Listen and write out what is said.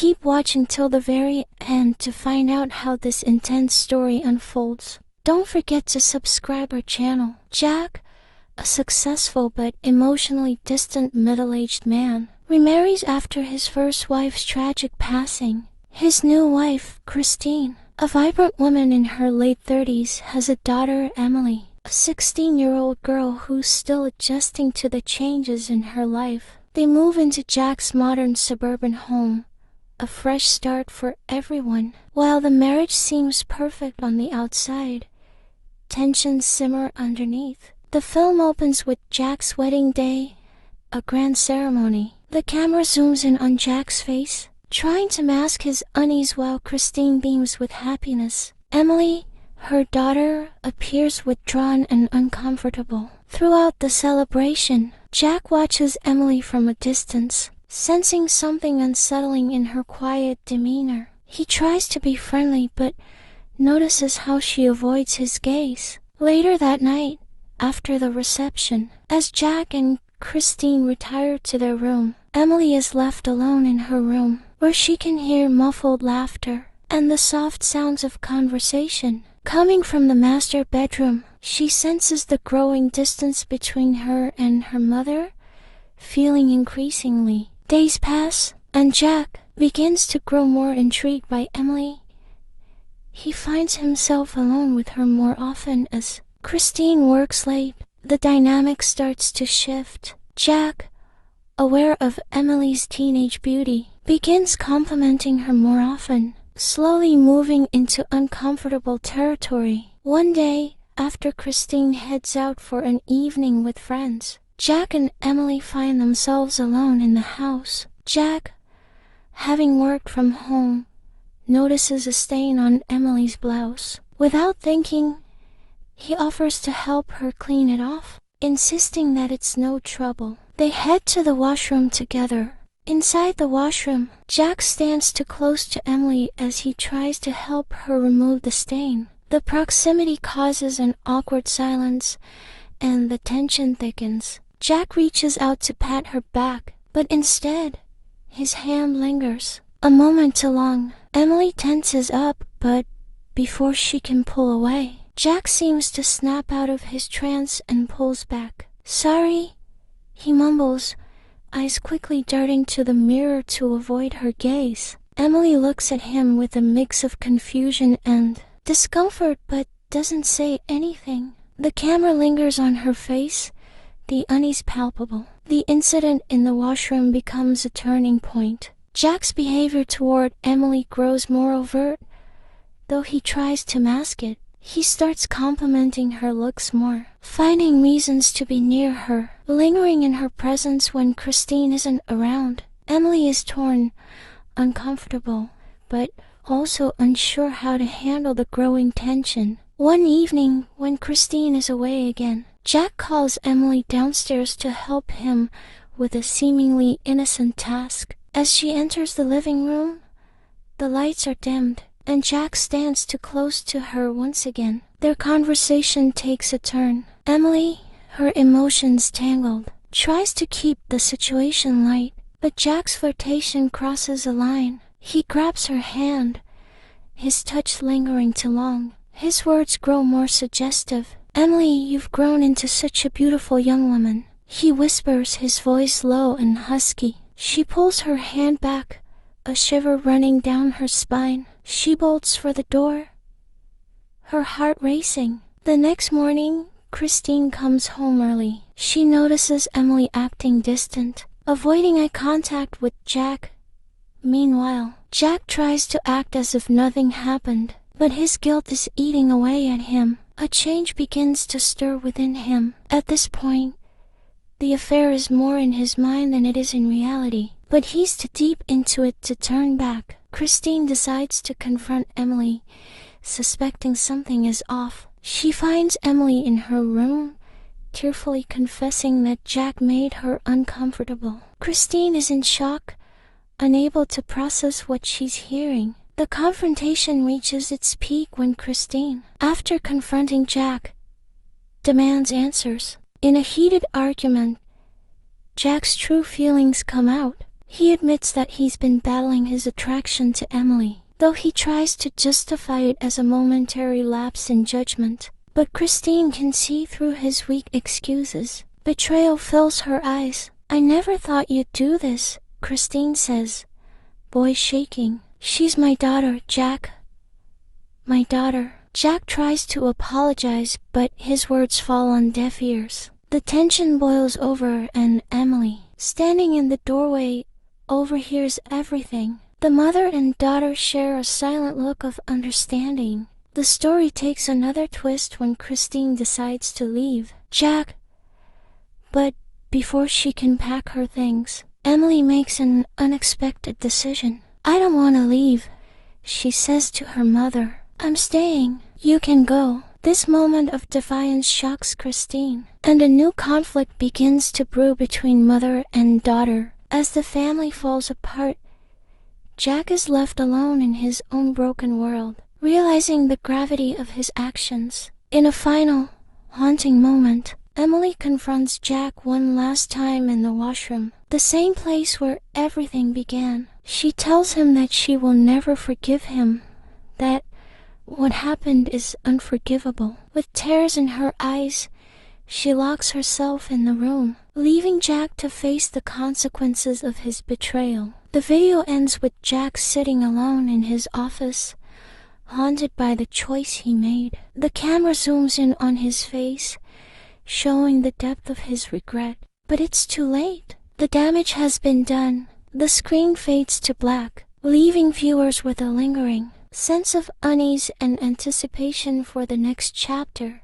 Keep watching till the very end to find out how this intense story unfolds. Don't forget to subscribe our channel. Jack, a successful but emotionally distant middle-aged man, remarries after his first wife's tragic passing. His new wife, Christine, a vibrant woman in her late 30s, has a daughter, Emily, a 16-year-old girl who's still adjusting to the changes in her life. They move into Jack's modern suburban home, a fresh start for everyone. While the marriage seems perfect on the outside, tensions simmer underneath. The film opens with Jack's wedding day, a grand ceremony. The camera zooms in on Jack's face, trying to mask his unease while Christine beams with happiness. Emily, her daughter, appears withdrawn and uncomfortable. Throughout the celebration, Jack watches Emily from a distance, sensing something unsettling in her quiet demeanor. He tries to be friendly but notices how she avoids his gaze. Later that night, after the reception, as Jack and Christine retire to their room, Emily is left alone in her room, where she can hear muffled laughter and the soft sounds of conversation coming from the master bedroom. She senses the growing distance between her and her mother, feeling increasingly. Days pass, and Jack begins to grow more intrigued by Emily. He finds himself alone with her more often as Christine works late. The dynamic starts to shift. Jack, aware of Emily's teenage beauty, begins complimenting her more often, slowly moving into uncomfortable territory. One day, after Christine heads out for an evening with friends, Jack and Emily find themselves alone in the house. Jack, having worked from home, notices a stain on Emily's blouse. Without thinking, he offers to help her clean it off, insisting that it's no trouble. They head to the washroom together. Inside the washroom, Jack stands too close to Emily as he tries to help her remove the stain. The proximity causes an awkward silence, and the tension thickens. Jack reaches out to pat her back, but instead, his hand lingers. A moment too long. Emily tenses up, but before she can pull away, Jack seems to snap out of his trance and pulls back. "Sorry," he mumbles, eyes quickly darting to the mirror to avoid her gaze. Emily looks at him with a mix of confusion and discomfort but doesn't say anything. The camera lingers on her face, the unease palpable. The incident in the washroom becomes a turning point. Jack's behavior toward Emily grows more overt, though he tries to mask it. He starts complimenting her looks more, finding reasons to be near her, lingering in her presence when Christine isn't around. Emily is torn, uncomfortable, but also unsure how to handle the growing tension. One evening, when Christine is away again, Jack calls Emily downstairs to help him with a seemingly innocent task. As she enters the living room, the lights are dimmed, and Jack stands too close to her once again. Their conversation takes a turn. Emily, her emotions tangled, tries to keep the situation light, but Jack's flirtation crosses a line. He grabs her hand, his touch lingering too long. His words grow more suggestive. "Emily, you've grown into such a beautiful young woman," he whispers, his voice low and husky. She pulls her hand back, a shiver running down her spine. She bolts for the door, her heart racing. The next morning, Christine comes home early. She notices Emily acting distant, avoiding eye contact with Jack. Meanwhile, Jack tries to act as if nothing happened, but his guilt is eating away at him. A change begins to stir within him. At this point, the affair is more in his mind than it is in reality, but he's too deep into it to turn back. Christine decides to confront Emily, suspecting something is off. She finds Emily in her room, tearfully confessing that Jack made her uncomfortable. Christine is in shock, unable to process what she's hearing. The confrontation reaches its peak when Christine, after confronting Jack, demands answers. In a heated argument, Jack's true feelings come out. He admits that he's been battling his attraction to Emily, though he tries to justify it as a momentary lapse in judgment. But Christine can see through his weak excuses. Betrayal fills her eyes. "I never thought you'd do this," Christine says, voice shaking. "She's my daughter, Jack. My daughter." Jack tries to apologize, but his words fall on deaf ears. The tension boils over and Emily, standing in the doorway, overhears everything. The mother and daughter share a silent look of understanding. The story takes another twist when Christine decides to leave Jack. But before she can pack her things, Emily makes an unexpected decision. "I don't want to leave," she says to her mother. "I'm staying. You can go." This moment of defiance shocks Christine, and a new conflict begins to brew between mother and daughter. As the family falls apart, Jack is left alone in his own broken world, realizing the gravity of his actions. In a final, haunting moment, Emily confronts Jack one last time in the washroom, the same place where everything began. She tells him that she will never forgive him, that what happened is unforgivable. With tears in her eyes, she locks herself in the room, leaving Jack to face the consequences of his betrayal. The video ends with Jack sitting alone in his office, haunted by the choice he made. The camera zooms in on his face, showing the depth of his regret. But it's too late. The damage has been done. The screen fades to black, leaving viewers with a lingering sense of unease and anticipation for the next chapter.